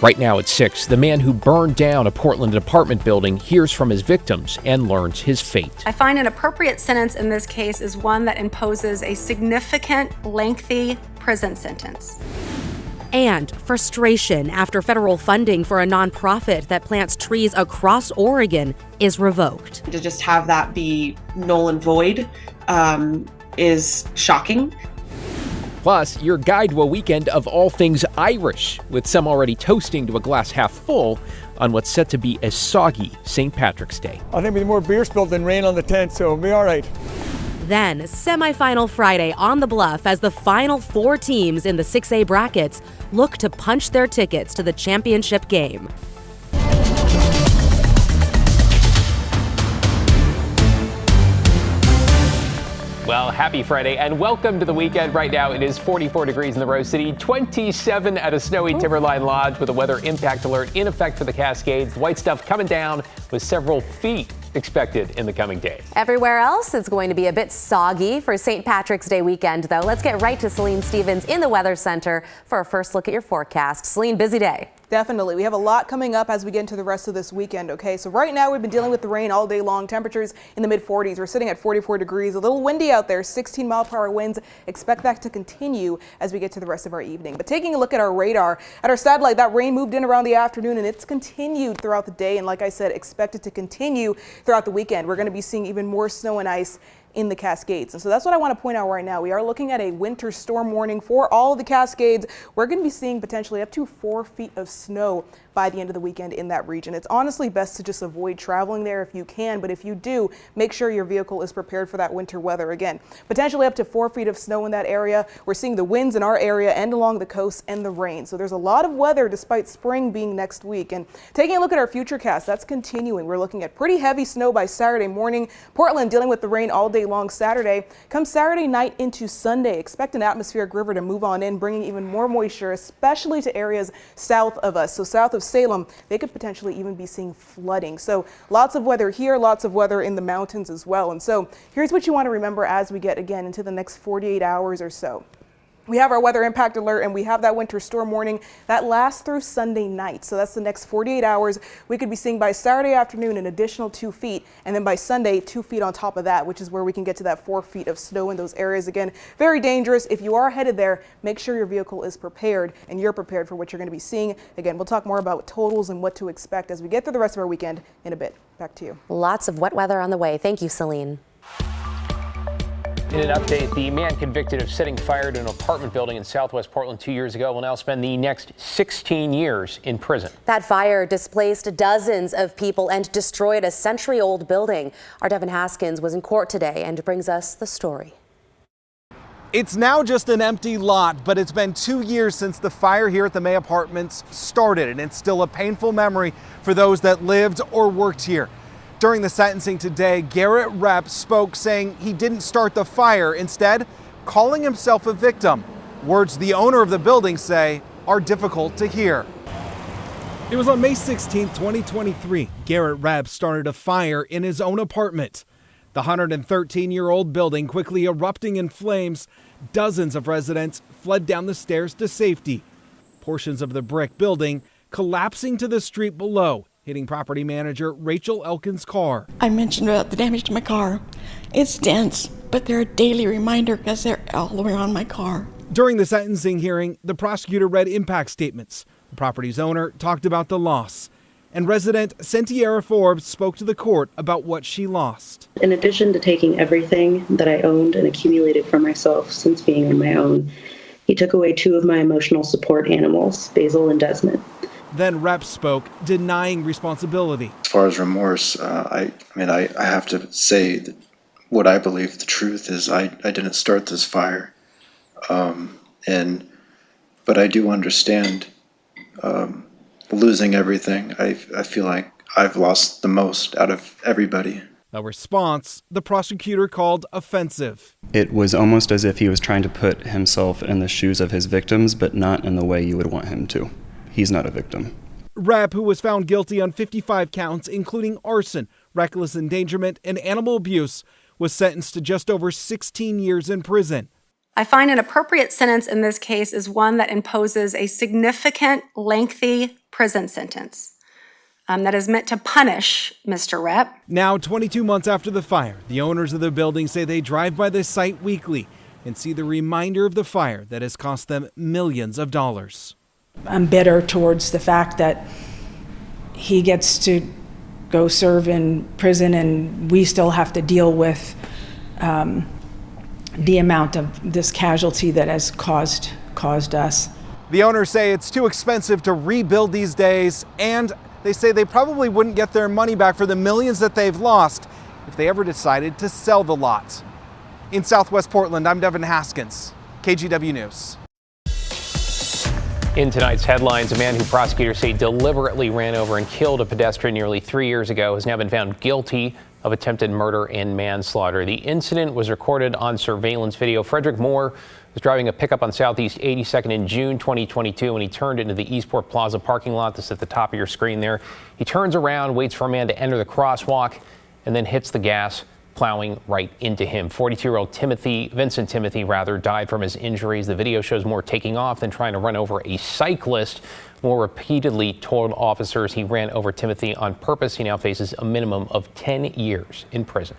Right now at 6, the man who burned down a Portland apartment building hears from his victims and learns his fate. I find an appropriate sentence in this case is one that imposes a significant, lengthy prison sentence. And frustration after federal funding for a nonprofit that plants trees across Oregon is revoked. To just have that be null and void is shocking. Plus, your guide to a weekend of all things Irish, with some already toasting to a glass half full on what's set to be a soggy St. Patrick's Day. I think there'll be more beer spilled than rain on the tent, so it'll be all right. Then, semifinal Friday on the Bluff as the final 4 teams in the 6A brackets look to punch their tickets to the championship game. Well, happy Friday and welcome to the weekend. Right now it is 44 degrees in the Rose City, 27 at a snowy Timberline Lodge with a weather impact alert in effect for the Cascades. The white stuff coming down with several feet expected in the coming days. Everywhere else, it's going to be a bit soggy for St. Patrick's Day weekend, though. Let's get right to Celine Stevens in the Weather Center for a first look at your forecast. Celine, busy day. Definitely. We have a lot coming up as we get into the rest of this weekend, okay? So right now we've been dealing with the rain all day long. Temperatures in the mid-40s. We're sitting at 44 degrees. A little windy out there, 16-mile-per-hour winds. Expect that to continue as we get to the rest of our evening. But taking a look at our radar, at our satellite, that rain moved in around the afternoon and it's continued throughout the day. And like I said, expect it to continue throughout the weekend. We're going to be seeing even more snow and ice in the Cascades. And so that's what I want to point out right now. We are looking at a winter storm warning for all of the Cascades. We're going to be seeing potentially up to 4 feet of snow by the end of the weekend in that region. It's honestly best to just avoid traveling there if you can, but if you do, make sure your vehicle is prepared for that winter weather. Again, potentially up to 4 feet of snow in that area. We're seeing the winds in our area and along the coast and the rain. So there's a lot of weather despite spring being next week. And taking a look at our futurecast, that's continuing. We're looking at pretty heavy snow by Saturday morning. Portland dealing with the rain all day long Saturday. Come Saturday night into Sunday, expect an atmospheric river to move on in, bringing even more moisture, especially to areas south of us. So south of Salem, they could potentially even be seeing flooding. So lots of weather here, lots of weather in the mountains as well. And so here's what you want to remember as we get again into the next 48 hours or so. We have our weather impact alert and we have that winter storm warning that lasts through Sunday night. So that's the next 48 hours. We could be seeing by Saturday afternoon an additional 2 feet, and then by Sunday 2 feet on top of that, which is where we can get to that 4 feet of snow in those areas. Again, very dangerous. If you are headed there, make sure your vehicle is prepared and you're prepared for what you're going to be seeing. Again, we'll talk more about totals and what to expect as we get through the rest of our weekend in a bit. Back to you. Lots of wet weather on the way. Thank you, Celine. In an update, the man convicted of setting fire to an apartment building in southwest Portland 2 years ago will now spend the next 16 years in prison. That fire displaced dozens of people and destroyed a century-old building. Our Devin Haskins was in court today and brings us the story. It's now just an empty lot, but it's been 2 years since the fire here at the May Apartments started, and it's still a painful memory for those that lived or worked here. During the sentencing today, Garrett Repp spoke saying he didn't start the fire, instead calling himself a victim. Words the owner of the building say are difficult to hear. It was on May 16, 2023, Garrett Repp started a fire in his own apartment. The 113-year-old building quickly erupting in flames. Dozens of residents fled down the stairs to safety. Portions of the brick building collapsing to the street below, hitting property manager Rachel Elkin's car. I mentioned about the damage to my car. It's dense, but they're a daily reminder because they're all around my car. During the sentencing hearing, the prosecutor read impact statements. The property's owner talked about the loss. And resident Centiera Forbes spoke to the court about what she lost. In addition to taking everything that I owned and accumulated for myself since being on my own, he took away 2 of my emotional support animals, Basil and Desmond. Then Repp spoke, denying responsibility. As far as remorse, I have to say that what I believe the truth is I didn't start this fire. But I do understand losing everything. I feel like I've lost the most out of everybody. A response the prosecutor called offensive. It was almost as if he was trying to put himself in the shoes of his victims, but not in the way you would want him to. He's not a victim. Repp, who was found guilty on 55 counts, including arson, reckless endangerment, and animal abuse, was sentenced to just over 16 years in prison. I find an appropriate sentence in this case is one that imposes a significant, lengthy prison sentence that is meant to punish Mr. Rep. Now, 22 months after the fire, the owners of the building say they drive by this site weekly and see the reminder of the fire that has cost them millions of dollars. I'm bitter towards the fact that he gets to go serve in prison and we still have to deal with the amount of this casualty that has caused us. The owners say it's too expensive to rebuild these days, and they say they probably wouldn't get their money back for the millions that they've lost if they ever decided to sell the lot. In Southwest Portland, I'm Devin Haskins, KGW News. In tonight's headlines, a man who prosecutors say deliberately ran over and killed a pedestrian nearly 3 years ago has now been found guilty of attempted murder and manslaughter. The incident was recorded on surveillance video. Frederick Moore was driving a pickup on Southeast 82nd in June 2022 when he turned into the Eastport Plaza parking lot. This is at the top of your screen there. He turns around, waits for a man to enter the crosswalk, and then hits the gas, plowing right into him. 42-year-old Vincent Timothy died from his injuries. The video shows Moore taking off, then trying to run over a cyclist. Moore repeatedly told officers he ran over Timothy on purpose. He now faces a minimum of 10 years in prison.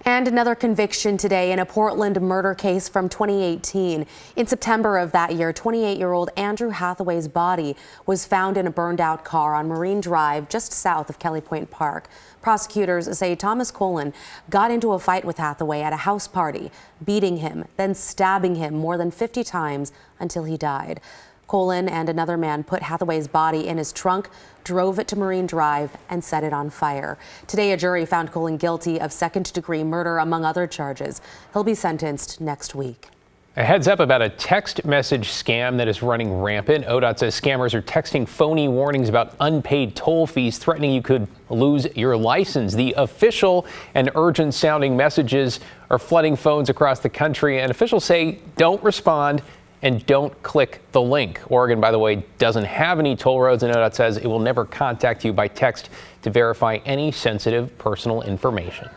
And another conviction today in a Portland murder case from 2018. In September of that year, 28-year-old Andrew Hathaway's body was found in a burned-out car on Marine Drive just south of Kelly Point Park. Prosecutors say Thomas Colin got into a fight with Hathaway at a house party, beating him, then stabbing him more than 50 times until he died. Colin and another man put Hathaway's body in his trunk, drove it to Marine Drive, and set it on fire. Today, a jury found Colin guilty of second-degree murder, among other charges. He'll be sentenced next week. A heads up about a text message scam that is running rampant. ODOT says scammers are texting phony warnings about unpaid toll fees, threatening you could lose your license. The official and urgent sounding messages are flooding phones across the country, and officials say don't respond and don't click the link. Oregon, by the way, doesn't have any toll roads, and ODOT says it will never contact you by text to verify any sensitive personal information.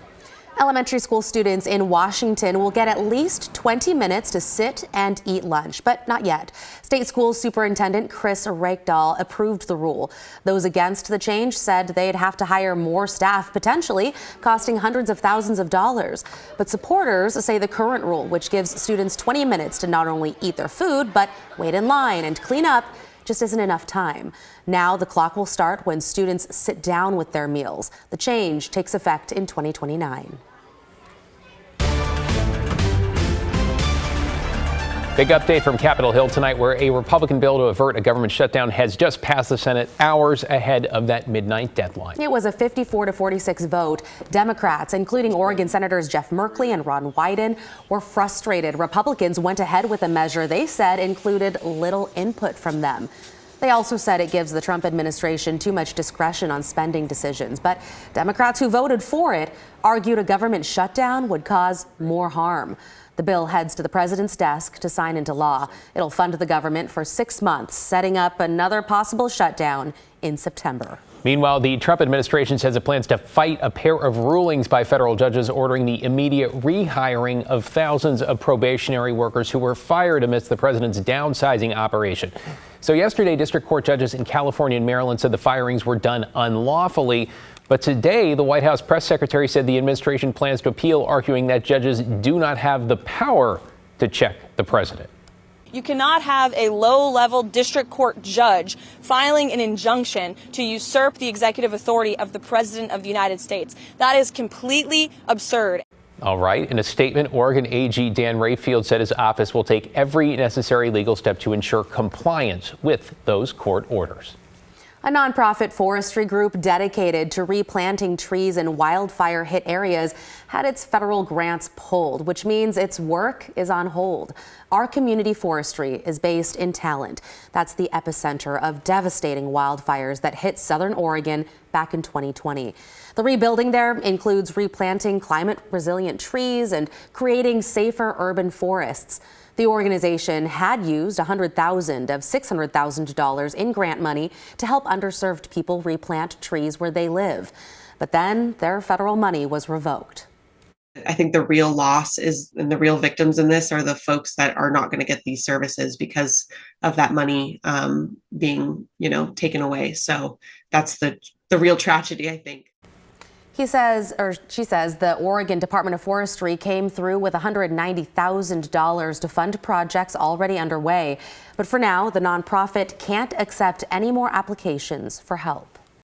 Elementary school students in Washington will get at least 20 minutes to sit and eat lunch, but not yet. State School Superintendent Chris Rakedahl approved the rule. Those against the change said they'd have to hire more staff, potentially costing hundreds of thousands of dollars. But supporters say the current rule, which gives students 20 minutes to not only eat their food, but wait in line and clean up, just isn't enough time. Now the clock will start when students sit down with their meals. The change takes effect in 2029. Big update from Capitol Hill tonight, where a Republican bill to avert a government shutdown has just passed the Senate hours ahead of that midnight deadline. It was a 54-46 vote. Democrats, including Oregon Senators Jeff Merkley and Ron Wyden, were frustrated. Republicans went ahead with a measure they said included little input from them. They also said it gives the Trump administration too much discretion on spending decisions. But Democrats who voted for it argued a government shutdown would cause more harm. The bill heads to the president's desk to sign into law. It'll fund the government for 6 months, setting up another possible shutdown in September. Meanwhile, the Trump administration says it plans to fight a pair of rulings by federal judges ordering the immediate rehiring of thousands of probationary workers who were fired amidst the president's downsizing operation. So yesterday, district court judges in California and Maryland said the firings were done unlawfully. But today, the White House press secretary said the administration plans to appeal, arguing that judges do not have the power to check the president. You cannot have a low-level district court judge filing an injunction to usurp the executive authority of the president of the United States. That is completely absurd. All right. In a statement, Oregon AG Dan Rayfield said his office will take every necessary legal step to ensure compliance with those court orders. A nonprofit forestry group dedicated to replanting trees in wildfire-hit areas had its federal grants pulled, which means its work is on hold. Our Community Forestry is based in Talent. That's the epicenter of devastating wildfires that hit southern Oregon back in 2020. The rebuilding there includes replanting climate-resilient trees and creating safer urban forests. The organization had used $100,000 of $600,000 in grant money to help underserved people replant trees where they live. But then their federal money was revoked. I think the real loss and the real victims in this are the folks that are not going to get these services because of that money being, taken away. So that's the real tragedy, I think. He says, or she says, the Oregon Department of Forestry came through with $190,000 to fund projects already underway. But for now, the nonprofit can't accept any more applications for help.